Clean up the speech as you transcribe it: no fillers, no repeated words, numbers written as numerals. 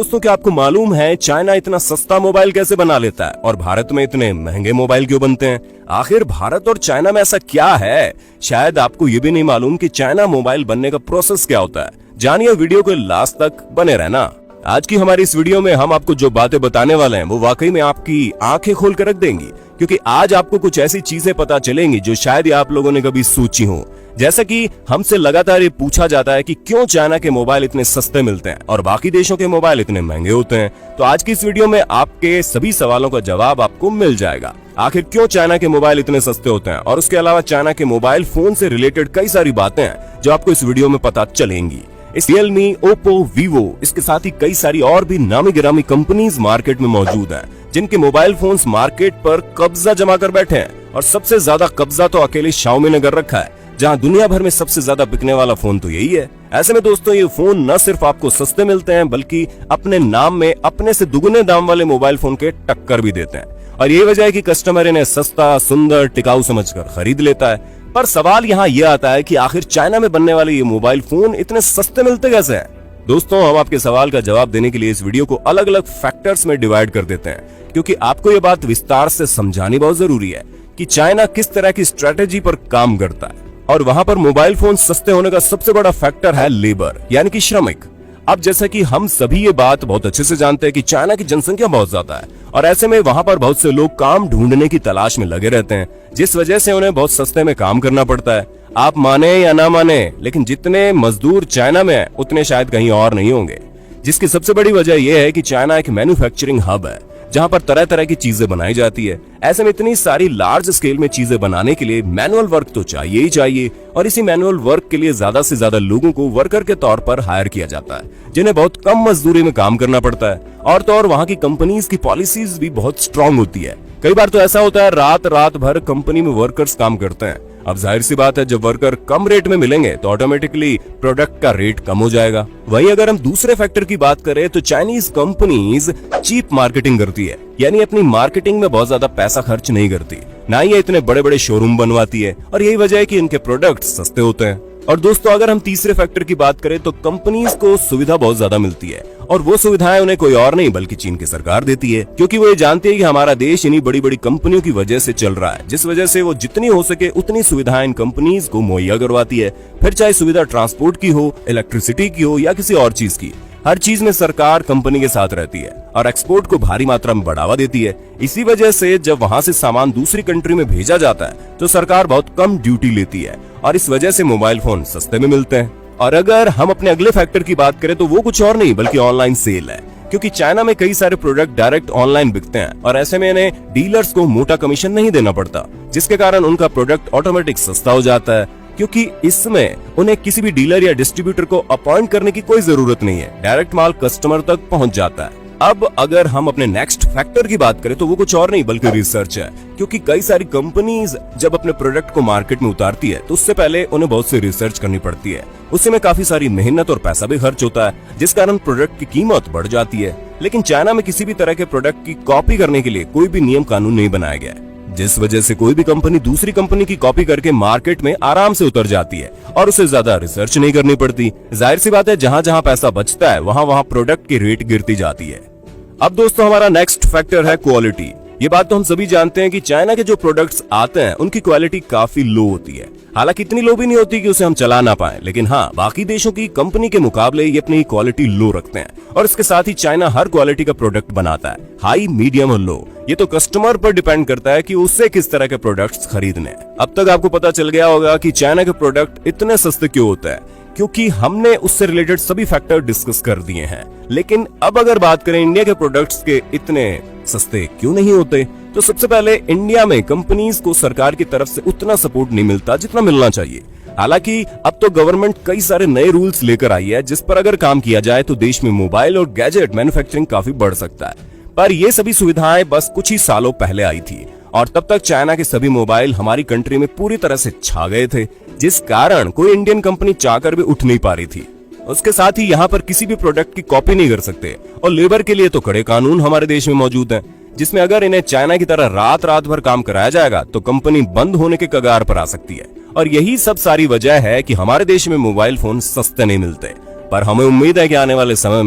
दोस्तों, क्या आपको मालूम है चाइना इतना सस्ता मोबाइल कैसे बना लेता है और भारत में इतने महंगे मोबाइल क्यों बनते हैं? आखिर भारत और चाइना में ऐसा क्या है? शायद आपको ये भी नहीं मालूम कि चाइना मोबाइल बनने का प्रोसेस क्या होता है। जानिए, वीडियो के लास्ट तक बने रहना। आज की हमारी इस वीडियो में हम आपको जो बातें बताने वाले हैं वो वाकई में आपकी आंखें खोल कर रख देंगी, क्योंकि आज आपको कुछ ऐसी चीजें पता चलेंगी जो शायद ही आप लोगों ने कभी सोची हो। जैसा कि हमसे लगातार ये पूछा जाता है कि क्यों चाइना के मोबाइल इतने सस्ते मिलते हैं और बाकी देशों के मोबाइल इतने महंगे होते हैं, तो आज की इस वीडियो में आपके सभी सवालों का जवाब आपको मिल जाएगा। आखिर क्यों चाइना के मोबाइल इतने सस्ते होते हैं और उसके अलावा चाइना के मोबाइल फोन से रिलेटेड कई सारी बातें हैं जो आपको इस वीडियो में पता चलेंगी। इस रियलमी, ओप्पो, वीवो, इसके साथ ही कई सारी और भी नामी गिरामी कंपनीज मार्केट में मौजूद हैं, जिनके मोबाइल फोन्स मार्केट पर कब्जा जमा कर बैठे हैं। और सबसे ज्यादा कब्जा तो अकेले शाओमी ने कर रखा है, जहां दुनिया भर में सबसे ज्यादा बिकने वाला फोन तो यही है। ऐसे में दोस्तों, ये फोन न सिर्फ आपको सस्ते मिलते हैं बल्कि अपने नाम में अपने से दुगने दाम वाले मोबाइल फोन के टक्कर भी देते हैं। और ये वजह है कि कस्टमर इन्हें सस्ता, सुंदर, टिकाऊ समझकर खरीद लेता है। पर सवाल यहाँ ये आता है कि आखिर चाइना में बनने वाले ये मोबाइल फोन इतने सस्ते मिलते कैसे हैं? दोस्तों, हम आपके सवाल का जवाब देने के लिए इस वीडियो को अलग अलग फैक्टर्स में डिवाइड कर देते हैं, क्योंकि आपको ये बात विस्तार से समझानी बहुत जरूरी है कि चाइना किस तरह की स्ट्रेटेजी पर काम करता है। और वहां पर मोबाइल फोन सस्ते होने का सबसे बड़ा फैक्टर है लेबर, यानी कि श्रमिक। अब जैसा कि हम सभी ये बात बहुत अच्छे से जानते हैं कि चाइना की जनसंख्या बहुत ज्यादा है और ऐसे में वहां पर बहुत से लोग काम ढूंढने की तलाश में लगे रहते हैं, जिस वजह से उन्हें बहुत सस्ते में काम करना पड़ता है। आप माने या ना माने, लेकिन जितने मजदूर चाइना में हैं, उतने शायद कहीं और नहीं होंगे। जिसकी सबसे बड़ी वजह यह है कि चाइना एक मैन्युफैक्चरिंग हब है, जहां पर तरह तरह की चीजें बनाई जाती है। ऐसे में इतनी सारी लार्ज स्केल में चीजें बनाने के लिए मैनुअल वर्क तो चाहिए ही चाहिए, और इसी मैनुअल वर्क के लिए ज्यादा से ज्यादा लोगों को वर्कर के तौर पर हायर किया जाता है, जिन्हें बहुत कम मजदूरी में काम करना पड़ता है। और तो और वहां की कंपनीज की पॉलिसीज भी बहुत स्ट्रांग होती है। कई बार तो ऐसा होता है रात भर कंपनी में वर्कर्स काम करते हैं। अब जाहिर सी बात है, जब वर्कर कम रेट में मिलेंगे तो ऑटोमेटिकली प्रोडक्ट का रेट कम हो जाएगा। वहीं अगर हम दूसरे फैक्टर की बात करें तो चाइनीज कंपनीज चीप मार्केटिंग करती है, यानी अपनी मार्केटिंग में बहुत ज्यादा पैसा खर्च नहीं करती, ना ही इतने बड़े बड़े शोरूम बनवाती है, और यही वजह है कि इनके प्रोडक्ट सस्ते होते हैं। और दोस्तों, अगर हम तीसरे फैक्टर की बात करें तो कंपनीज को सुविधा बहुत ज्यादा मिलती है, और वो सुविधाएं उन्हें कोई और नहीं बल्कि चीन की सरकार देती है, क्योंकि वो ये जानती है कि हमारा देश इन्हीं बड़ी बड़ी कंपनियों की वजह से चल रहा है, जिस वजह से वो जितनी हो सके उतनी सुविधाएं इन कंपनीज को मुहैया करवाती है। फिर चाहे सुविधा ट्रांसपोर्ट की हो, इलेक्ट्रिसिटी की हो या किसी और चीज की, हर चीज में सरकार कंपनी के साथ रहती है और एक्सपोर्ट को भारी मात्रा में बढ़ावा देती है। इसी वजह से जब वहां से सामान दूसरी कंट्री में भेजा जाता है तो सरकार बहुत कम ड्यूटी लेती है, और इस वजह से मोबाइल फोन सस्ते में मिलते हैं। और अगर हम अपने अगले फैक्टर की बात करें तो वो कुछ और नहीं बल्कि ऑनलाइन सेल है, क्योंकि चाइना में कई सारे प्रोडक्ट डायरेक्ट ऑनलाइन बिकते हैं और ऐसे में इन्हें डीलर्स को मोटा कमीशन नहीं देना पड़ता, जिसके कारण उनका प्रोडक्ट ऑटोमेटिक सस्ता हो जाता है, क्योंकि इसमें उन्हें किसी भी डीलर या डिस्ट्रीब्यूटर को अपॉइंट करने की कोई जरूरत नहीं है। डायरेक्ट माल कस्टमर तक पहुंच जाता है। अब अगर हम अपने नेक्स्ट फैक्टर की बात करें तो वो कुछ और नहीं बल्कि रिसर्च है, क्योंकि कई सारी कंपनीज जब अपने प्रोडक्ट को मार्केट में उतारती है तो उससे पहले उन्हें बहुत सी रिसर्च करनी पड़ती है। उसी में काफी सारी मेहनत और पैसा भी खर्च होता है, जिस कारण प्रोडक्ट की कीमत बढ़ जाती है। लेकिन चाइना में किसी भी तरह के प्रोडक्ट की कॉपी करने के लिए कोई भी नियम कानून नहीं बनाया गया है, जिस वजह से कोई भी कंपनी दूसरी कंपनी की कॉपी करके मार्केट में आराम से उतर जाती है और उसे ज्यादा रिसर्च नहीं करनी पड़ती। जाहिर सी बात है, जहां जहां पैसा बचता है वहां वहां प्रोडक्ट की रेट गिरती जाती है। अब दोस्तों, हमारा नेक्स्ट फैक्टर है क्वालिटी। ये बात तो हम सभी जानते हैं कि चाइना के जो प्रोडक्ट्स आते हैं उनकी क्वालिटी काफी लो होती है। हालांकि इतनी लो भी नहीं होती कि उसे हम चला ना पाए, लेकिन हाँ, बाकी देशों की कंपनी के मुकाबले ये अपनी क्वालिटी लो रखते हैं। और इसके साथ ही चाइना हर क्वालिटी का प्रोडक्ट बनाता है, हाई, मीडियम और लो। ये तो कस्टमर पर डिपेंड करता है कि उससे किस तरह के प्रोडक्ट्स खरीदने। अब तक आपको पता चल गया होगा कि चाइना के प्रोडक्ट इतने सस्ते क्यों होते हैं, क्योंकि हमने उससे रिलेटेड सभी फैक्टर डिस्कस कर दिए हैं। लेकिन अब अगर बात करें इंडिया के प्रोडक्ट्स के इतने सस्ते क्यों नहीं होते, तो सबसे पहले इंडिया में कंपनीज को सरकार की तरफ से उतना सपोर्ट नहीं मिलता जितना मिलना चाहिए। हालांकि अब तो गवर्नमेंट कई सारे नए रूल्स लेकर आई है, जिस पर अगर काम किया जाए तो देश में मोबाइल और गैजेट मैन्युफैक्चरिंग काफी बढ़ सकता है। पर ये सभी सुविधाएं बस कुछ ही सालों पहले आई थी, और तब तक चाइना के सभी मोबाइल हमारी कंट्री में पूरी तरह से छा गए थे, जिस कारण कोई इंडियन कंपनी चाहकर भी उठ नहीं पा रही थी। उसके साथ ही यहाँ पर किसी भी प्रोडक्ट की कॉपी नहीं कर सकते, और लेबर के लिए तो कड़े कानून हमारे देश में मौजूद हैं, जिसमें अगर इन्हें चाइना की तरह रात भर काम कराया जाएगा तो कंपनी बंद होने के कगार पर आ सकती है। और यही सब सारी वजह है कि हमारे देश में मोबाइल फोन सस्ते नहीं मिलते। पर हमें उम्मीद है कि आने वाले समय में